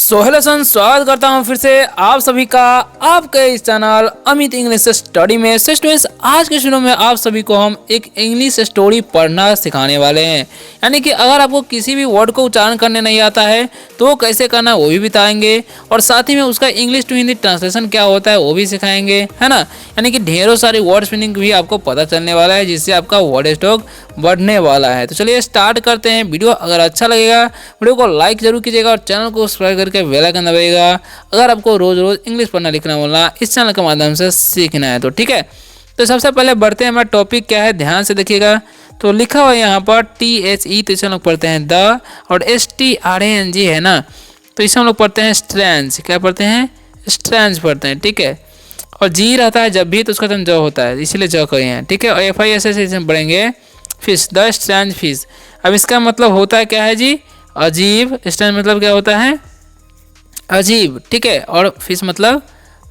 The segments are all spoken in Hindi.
सो हेलो सन, स्वागत करता हूँ फिर से आप सभी का आपके इस चैनल अमित इंग्लिश स्टडी में। सो स्टूडेंट्स, आज के वीडियो में आप सभी को हम एक इंग्लिश स्टोरी पढ़ना सिखाने वाले हैं। यानी कि अगर आपको किसी भी वर्ड को उच्चारण करने नहीं आता है तो वो कैसे करना वो भी बताएंगे, और साथ ही में उसका इंग्लिश टू हिंदी ट्रांसलेशन क्या होता है वो भी सिखाएंगे, है ना। यानी कि ढेरों सारी वर्ड मीनिंग भी आपको पता चलने वाला है, जिससे आपका वर्ड स्टॉक बढ़ने वाला है। तो चलिए स्टार्ट करते हैं। वीडियो अगर अच्छा लगेगा वीडियो को लाइक जरूर कीजिएगा और चैनल को सब्सक्राइब करके बेल आइकन दबाइएगा। अगर आपको रोज रोज इंग्लिश पढ़ना लिखना बोलना इस चैनल के माध्यम से सीखना है तो ठीक है। तो सबसे पहले बढ़ते हैं, हमारा टॉपिक क्या है ध्यान से देखिएगा। तो लिखा हुआ है यहाँ पर THE, तो इसे हम लोग पढ़ते हैं द, और STRANG है ना, तो इसे हम लोग पढ़ते हैं स्ट्रैंज। क्या पढ़ते हैं? स्ट्रैंज पढ़ते हैं, ठीक है। और जी रहता है जब भी तो उसका ज होता है, इसलिए ज कहे हैं, ठीक है। और FIS से पढ़ेंगे फिश, द स्ट्रैंज फिश। अब इसका मतलब होता है क्या है जी? अजीब। स्ट्रैंज मतलब क्या होता है? अजीब, ठीक है। और फिश मतलब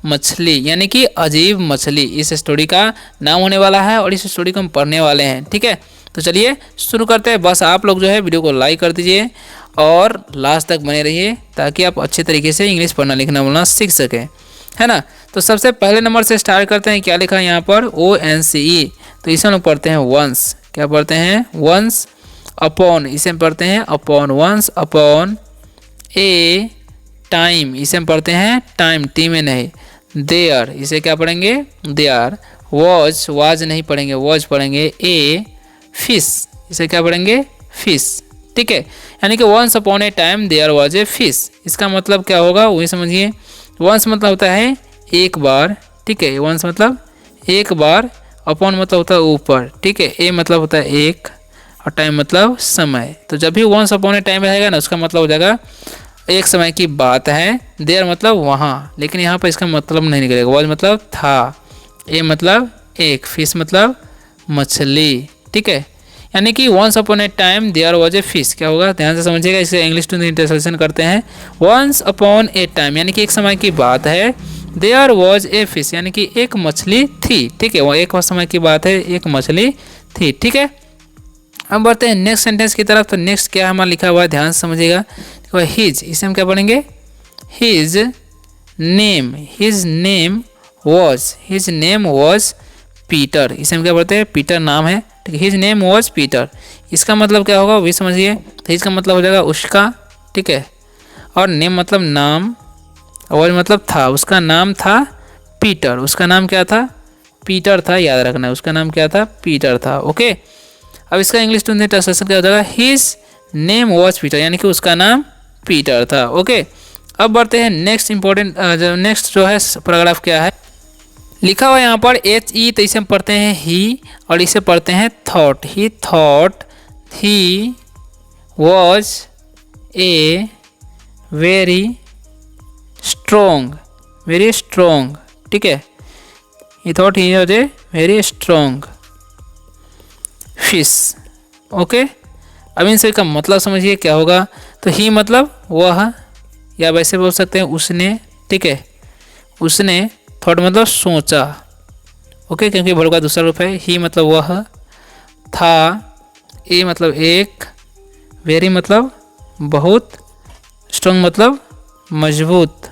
मछली, यानी कि अजीब मछली इस स्टोरी का नाम होने वाला है, और इस स्टोरी को हम पढ़ने वाले हैं, ठीक है। तो चलिए शुरू करते हैं। बस आप लोग जो है वीडियो को लाइक कर दीजिए और लास्ट तक बने रहिए ताकि आप अच्छे तरीके से इंग्लिश पढ़ना लिखना बोलना सीख सकें, है ना। तो सबसे पहले नंबर से स्टार्ट करते हैं। क्या लिखा है यहाँ पर? ONCE, तो इसे हम लोग पढ़ते हैं वंस। क्या पढ़ते हैं? वंस। अपॉन, इसे हम पढ़ते हैं upon. Once upon a time, इसे हम पढ़ते हैं टाइम, टी में नहीं। देयर, इसे क्या पढ़ेंगे? देयर। वॉज, वाज नहीं पढ़ेंगे, वॉज पढ़ेंगे। ए फिश, इसे क्या पढ़ेंगे? फिश, ठीक है। यानी कि once upon a time there was a fish. इसका मतलब क्या होगा वही समझिए। वंस मतलब होता है एक बार, ठीक है। वंस मतलब एक बार, अपॉन मतलब होता है ऊपर, ठीक है। ए मतलब होता है एक, और टाइम मतलब समय। तो जब भी वंस अपॉन ए टाइम रहेगा ना, उसका मतलब हो जाएगा एक समय की बात है। देयर मतलब वहाँ, लेकिन यहाँ पर इसका मतलब नहीं निकलेगा। वॉज मतलब था, ए मतलब एक, फिश मतलब मछली, ठीक है। यानी कि once upon a time there was a fish. क्या होगा ध्यान से समझिएगा। इसे इंग्लिश टू हिंदी ट्रांसलेशन करते हैं। वंस अपॉन ए टाइम यानी कि एक समय की बात है। देयर वॉज ए फिश यानी कि एक मछली थी, ठीक है। वो एक समय की बात है, एक मछली थी, ठीक है। अब बढ़ते हैं नेक्स्ट सेंटेंस की तरफ। तो नेक्स्ट क्या हमारा लिखा हुआ है ध्यान से समझिएगा। देखो हिज, इसे हम क्या पढ़ेंगे? His name, his name was Peter. इसे हम क्या पढ़ते हैं? पीटर नाम है, ठीक है। His name was Peter. इसका मतलब क्या होगा वही समझिए। तो इसका मतलब हो जाएगा उसका, ठीक है। और नेम मतलब नाम, और मतलब था, उसका नाम था पीटर। उसका नाम क्या था? पीटर था, याद रखना है। उसका नाम क्या था? पीटर था, ओके। अब इसका इंग्लिश टू हिंदी ट्रांसलेशन क्या हो जाएगा? हिज नेम वॉज पीटर, यानी कि उसका नाम पीटर था, ओके। अब बढ़ते हैं नेक्स्ट इंपॉर्टेंट, नेक्स्ट जो है पैराग्राफ क्या है लिखा हुआ है यहाँ पर HE, तो इसे हम पढ़ते हैं ही, और इसे पढ़ते हैं thought. He thought he was a very strong, ठीक है। ही thought he was a very strong fish, okay. अब इनसे का मतलब समझिए क्या होगा। तो ही मतलब वह, या वैसे बोल सकते हैं उसने, ठीक है। उसने, थॉट मतलब सोचा, ओके, क्योंकि वर्ब का दूसरा रूप है। ही मतलब वह, था, ए मतलब एक, वेरी मतलब बहुत, स्ट्रॉन्ग मतलब मजबूत,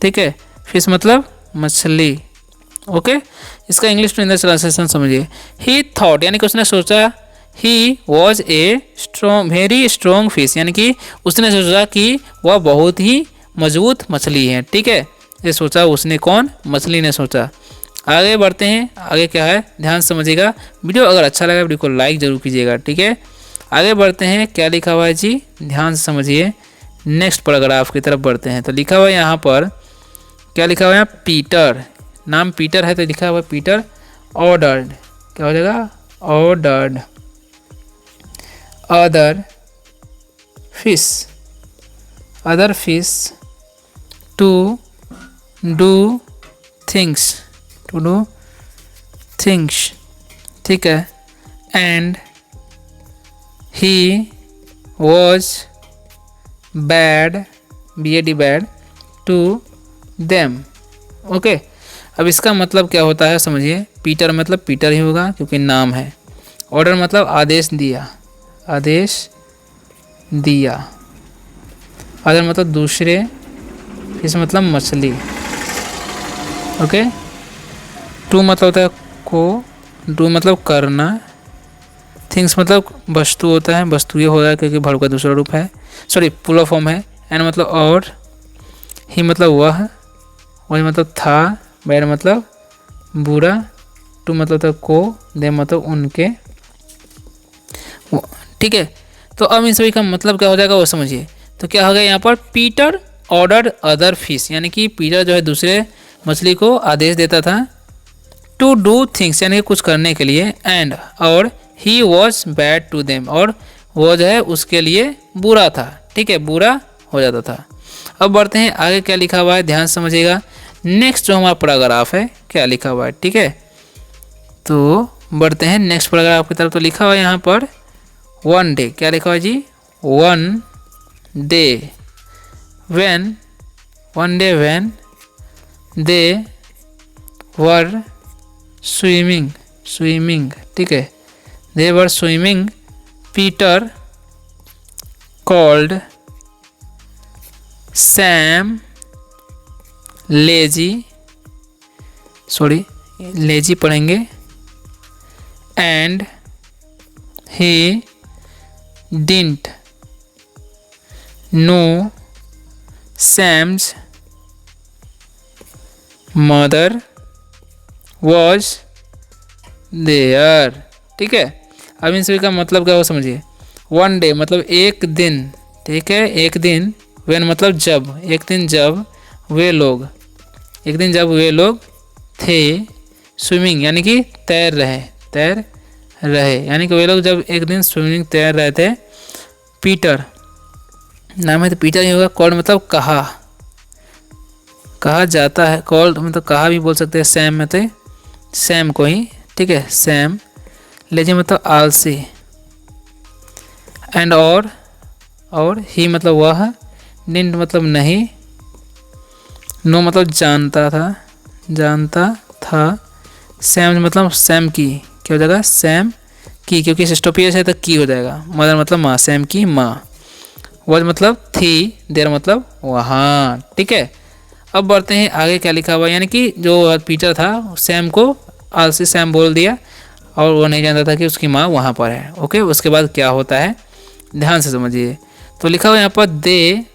ठीक है। फिश मतलब मछली, ओके। इसका इंग्लिश टू हिंदी ट्रांसलेशन समझिए। ही थॉट यानी कि उसने सोचा, he was a very strong fish यानी कि उसने सोचा कि वह बहुत ही मजबूत मछली है, ठीक है। ये सोचा उसने, कौन? मछली ने सोचा। आगे बढ़ते हैं। आगे क्या है ध्यान समझिएगा। वीडियो अगर अच्छा लगा वीडियो को लाइक जरूर कीजिएगा, ठीक है। आगे बढ़ते हैं। क्या लिखा हुआ है जी? ध्यान से समझिए। नेक्स्ट पैराग्राफ की तरफ बढ़ते हैं। तो लिखा हुआ है यहाँ पर, क्या लिखा हुआ है? पीटर, नाम पीटर है तो लिखा हुआ है पीटर ऑर्डर्ड। क्या हो जाएगा? Ordered other fish to do things, ठीक है। And he was bad to them, okay. अब इसका मतलब क्या होता है समझिए। पीटर मतलब पीटर ही होगा क्योंकि नाम है। ऑर्डर मतलब आदेश दिया, अदर मतलब दूसरे, फिश मतलब मछली। ओके, टू मतलब होता है को, डू मतलब करना, थिंग्स मतलब वस्तु होता है, वस्तु ये होगा क्योंकि वर्ब का दूसरा रूप है, सॉरी प्लूरल फॉर्म है। एंड मतलब और, ही मतलब वह, वही मतलब था, बैड मतलब बुरा, टू मतलब होता है को, दे मतलब उनके। ठीक है, तो अब इन सभी का मतलब क्या हो जाएगा वो समझिए। तो क्या हो गया यहाँ पर, पीटर ऑर्डर अदर फिश, यानी कि पीटर जो है दूसरे मछली को आदेश देता था, टू डू थिंग्स यानी कि कुछ करने के लिए, एंड और he was bad to them, और वो जो है उसके लिए बुरा था। ठीक है, बुरा हो जाता था। अब बढ़ते हैं आगे, क्या लिखा हुआ है ध्यान से समझिएगा। नेक्स्ट जो हमारा पैराग्राफ है क्या लिखा हुआ है, ठीक है, तो बढ़ते हैं नेक्स्ट पैराग्राफ की तरफ। तो लिखा हुआ है यहाँ पर वन डे, क्या लिखा हुआ है जी, one day when, one day when they were swimming, swimming, ठीक है, they were swimming, Peter called Sam lazy, sorry lazy पढ़ेंगे, and he didn't know Sam's mother was there. ठीक है, अब इन सभी का मतलब क्या हो समझिए। वन डे मतलब एक दिन, ठीक है, एक दिन, व्हेन मतलब जब, एक दिन जब वे लोग, एक दिन जब वे लोग थे, स्विमिंग यानी कि तैर रहे, तैर रहे, यानी कि वे लोग जब एक दिन स्विमिंग तैर रहे थे, पीटर नाम है तो पीटर ही होगा, कॉल्ड मतलब कहा, कहा जाता है, कॉल्ड मतलब कहा भी बोल सकते हैं, सैम में तो सैम को ही, ठीक है, सैम, लेजी मतलब आलसी, एंड और ही मतलब वह, डिडंट मतलब नहीं, नो मतलब जानता था, जानता था, सैम मतलब सैम की, क्या हो जाएगा, सैम की, क्योंकि सिस्टोपियस है तो की हो जाएगा, मदर मतलब माँ, सैम की माँ, वॉज मतलब थी, देर मतलब वहाँ। ठीक है, अब बढ़ते हैं आगे, क्या लिखा हुआ है, यानी कि जो पीटर था सैम को आलसी सैम बोल दिया, और वो नहीं जानता था कि उसकी माँ वहाँ पर है। ओके, उसके बाद क्या होता है ध्यान से समझिए। तो लिखा हुआ यहाँ पर they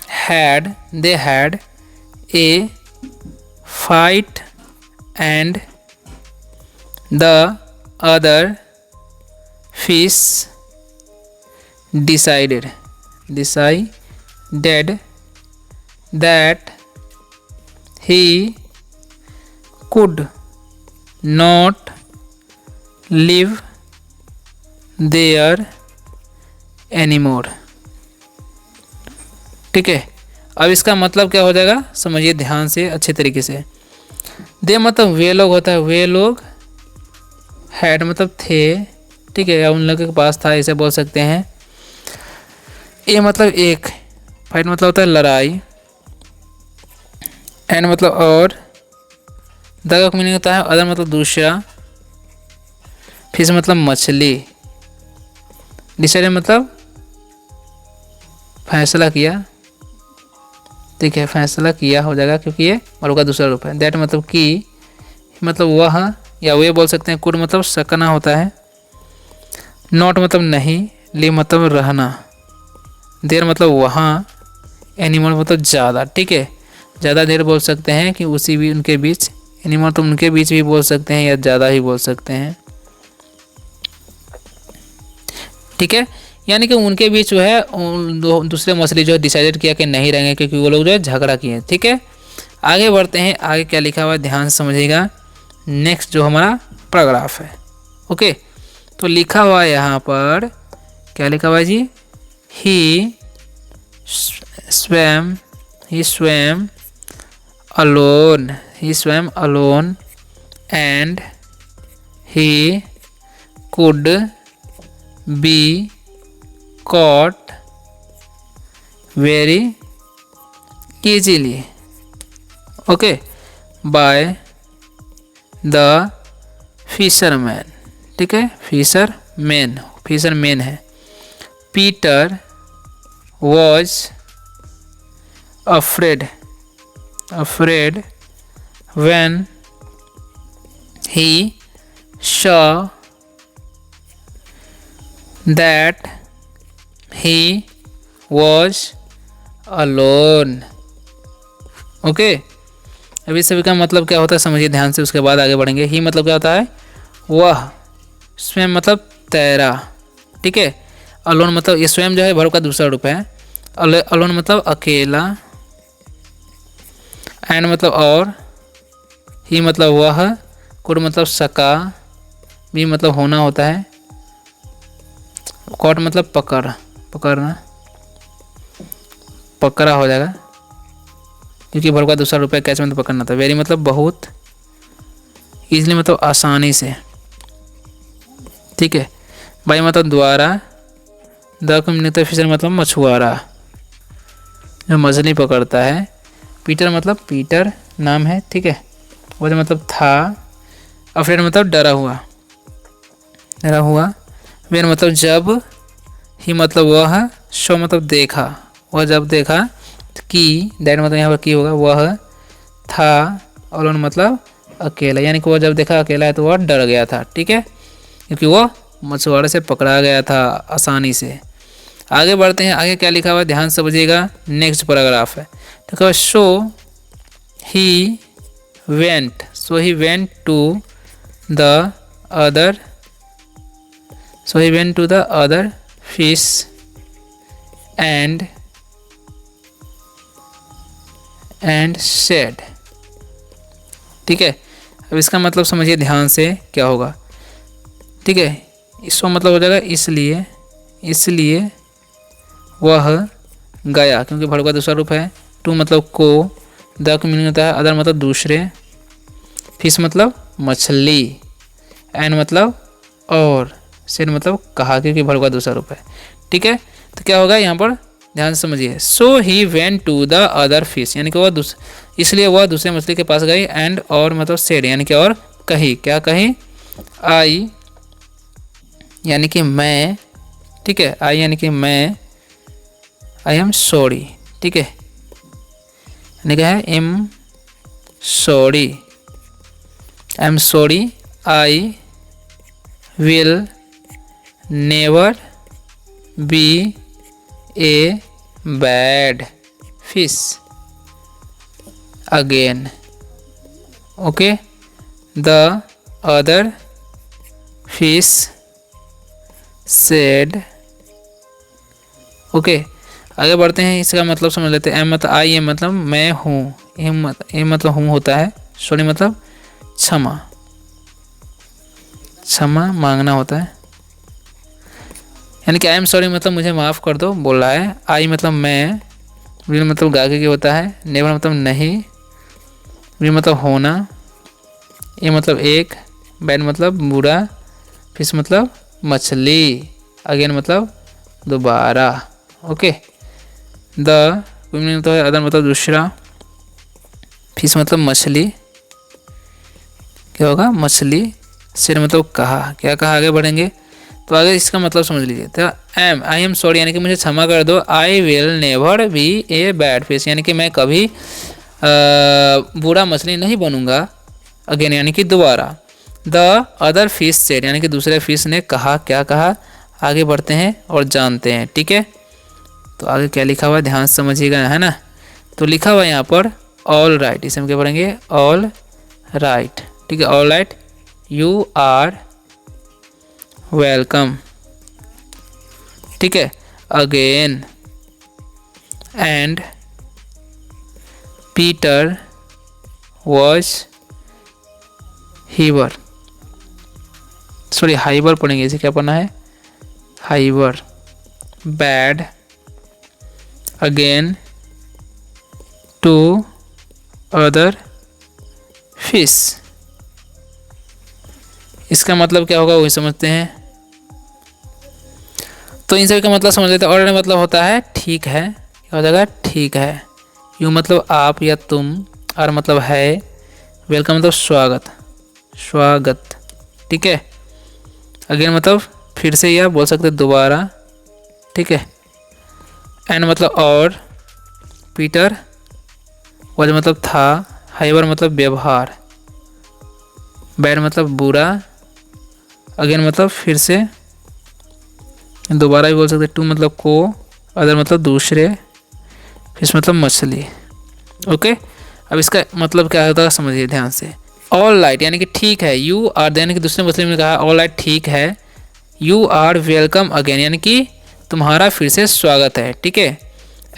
had a fight and the other fish decided that he could not live there anymore। ठीक है, अब इसका मतलब क्या हो जाएगा समझिए ध्यान से अच्छे तरीके से। दे मतलब वे लोग होता है, वे लोग, हैड मतलब थे, ठीक है, या उन लोगों के पास था ऐसे बोल सकते हैं। ए मतलब एक, फाइट मतलब होता है लड़ाई, एंड मतलब और, द का मीनिंग होता है अदर मतलब दूसरा, फिश मतलब मछली, डिसाइड मतलब फैसला किया, ठीक है, फैसला किया हो जाएगा क्योंकि ये और का दूसरा रूप है। दैट मतलब कि, मतलब वह या वे बोल सकते हैं। कुड मतलब सकना होता है, नॉट मतलब नहीं, लिव मतलब रहना, देर मतलब वहाँ, एनिमल मतलब ज़्यादा। ठीक है, ज़्यादा देर बोल सकते हैं कि उसी भी उनके बीच, एनिमल तो उनके बीच भी बोल सकते हैं या ज़्यादा ही बोल सकते हैं। ठीक है, यानी कि उनके बीच जो है दूसरे मछली जो है डिसाइडेड किया कि नहीं रहेंगे क्योंकि वो लोग जो है झगड़ा किए। ठीक है, आगे बढ़ते हैं, आगे क्या लिखा हुआ है ध्यान से समझिएगा। नेक्स्ट जो हमारा पैराग्राफ है, ओके, तो लिखा हुआ है यहाँ पर, क्या लिखा हुआ है जी, ही swam alone and he could be caught very easily, okay, by the fisherman। ठीक है, फिशरमैन है। Peter was afraid, afraid when he saw that he was alone. Okay अभी सभी का मतलब क्या होता है समझिए ध्यान से, उसके बाद आगे बढ़ेंगे। ही मतलब क्या होता है वह, स्वयं मतलब तैरा, ठीक है। अलोन मतलब ये स्वयं जो है वर्ब का दूसरा रूप है। अलोन मतलब अकेला, एंड मतलब और, ही मतलब वह, कुड मतलब सका, भी मतलब होना होता है, कॉट मतलब पकड़, पकड़ना, पकड़ा हो जाएगा क्योंकि वर्ब का दूसरा रूप है। कैच मतलब पकड़ना था। वेरी मतलब बहुत, इजली मतलब आसानी से, ठीक है। बाई मतलब द्वारा, द को फिशर मतलब मछुआरा जो मछली पकड़ता है। पीटर मतलब पीटर नाम है, ठीक है। वो जो मतलब था। अफ्रेड मतलब डरा हुआ, डरा हुआ। वेन मतलब जब, ही मतलब वह, शो मतलब देखा, वह जब देखा, कि दैट मतलब यहाँ पर की होगा, वह था, और मतलब अकेला, यानी कि वह जब देखा अकेला है तो वह डर गया था, ठीक है, क्योंकि वह मछुआरे से पकड़ा गया था आसानी से। आगे बढ़ते हैं, आगे क्या लिखा हुआ है ध्यान से समझिएगा। नेक्स्ट पैराग्राफ है तो क्या, so he went, so he went to the other, so he went to the other fish and said, ठीक है। अब इसका मतलब समझिए ध्यान से क्या होगा, ठीक है। इसको मतलब हो जाएगा इसलिए, इसलिए वह गया, क्योंकि वर्ब का दूसरा रूप है। टू मतलब को, द का मीनिंग होता है अदर मतलब दूसरे, फिश मतलब मछली, एंड मतलब और, सेड मतलब कहा, क्योंकि वर्ब का दूसरा रूप है, ठीक है। तो क्या होगा यहाँ पर ध्यान से समझिए। So he went to the other fish, यानी कि वह इसलिए वह दूसरे मछली के पास गई। एंड और मतलब सेड, यानी कि और कही, क्या कही, आई यानी कि मैं, ठीक है। आई यानी कि मैं, आई एम सॉरी, ठीक है, यानी क्या है am sorry, I am sorry, I will never be a bad fish again, okay. The other fish said, okay. आगे बढ़ते हैं, इसका मतलब समझ लेते हैं। एम मतलब आई एम मतलब मैं हूँ, एम मतलब हूँ होता है, सॉरी मतलब क्षमा, क्षमा मांगना होता है, यानी कि आई एम सॉरी मतलब मुझे माफ़ कर दो बोल रहा है। आई मतलब मैं, विल मतलब गागे की होता है, नेवर मतलब नहीं, विल मतलब होना, ए मतलब एक, बैड मतलब बुरा, फिश मतलब मछली, अगेन मतलब दोबारा, ओके। द मतलब अदर मतलब दूसरा, फिश मतलब मछली, क्या होगा मछली, सिर मतलब कहा, क्या कहा। आगे बढ़ेंगे तो आगे इसका मतलब समझ लीजिए। तो आई एम सॉरी यानी कि मुझे क्षमा कर दो। I will never be a bad fish, यानी कि मैं कभी बुरा मछली नहीं बनूंगा, अगेन यानी कि दोबारा। द अदर फिश सेड, यानी कि दूसरे फिश ने कहा, क्या कहा। आगे बढ़ते हैं और जानते हैं, ठीक है। तो आगे क्या लिखा हुआ है ध्यान से समझिएगा, है ना। तो लिखा हुआ है यहाँ पर ऑल राइट, इसे हम क्या पढ़ेंगे ऑल राइट, ठीक है। All right, you are welcome, ठीक है। अगेन, एंड पीटर वॉज हीवर, सॉरी हाइवर पढ़ेंगे, इसे क्या पढ़ना है हाइवर, bad again to other fish. इसका मतलब क्या होगा वही समझते हैं। तो इन सभी का मतलब समझ लेते हैं। ऑलरेडी मतलब होता है ठीक है, क्या हो जाएगा ठीक है। यू मतलब आप या तुम, आर मतलब है, वेलकम मतलब स्वागत, स्वागत, ठीक है। अगेन मतलब फिर से या बोल सकते दोबारा, ठीक है। एंड मतलब और, पीटर वॉज मतलब था, हाइवर मतलब व्यवहार, बैड मतलब बुरा, अगेन मतलब फिर से, दोबारा भी बोल सकते। टू मतलब को, अदर मतलब दूसरे, फिश मतलब मछली। ओके, अब इसका मतलब क्या होता है समझिए ध्यान से। ऑल राइट यानी कि ठीक है, यू आर यानी कि दूसरे मुस्लिम ने कहा ऑल राइट ठीक है, यू आर वेलकम अगेन यानी कि तुम्हारा फिर से स्वागत है, ठीक है।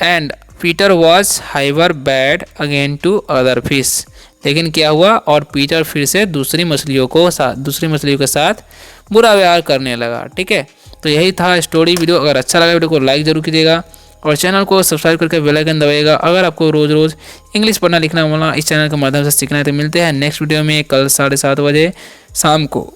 एंड पीटर वॉज हाइवर bad again to other fish, लेकिन क्या हुआ, और पीटर फिर से दूसरी मछलियों के साथ बुरा व्यवहार करने लगा, ठीक है। तो यही था स्टोरी वीडियो। अगर अच्छा लगा वीडियो को लाइक जरूर कीजिएगा और चैनल को सब्सक्राइब करके बेल आइकन दबाइएगा। अगर आपको रोज़ रोज़ इंग्लिश पढ़ना लिखना बोलना इस चैनल के माध्यम से सीखना है तो मिलते हैं नेक्स्ट वीडियो में कल 7:30 बजे शाम को।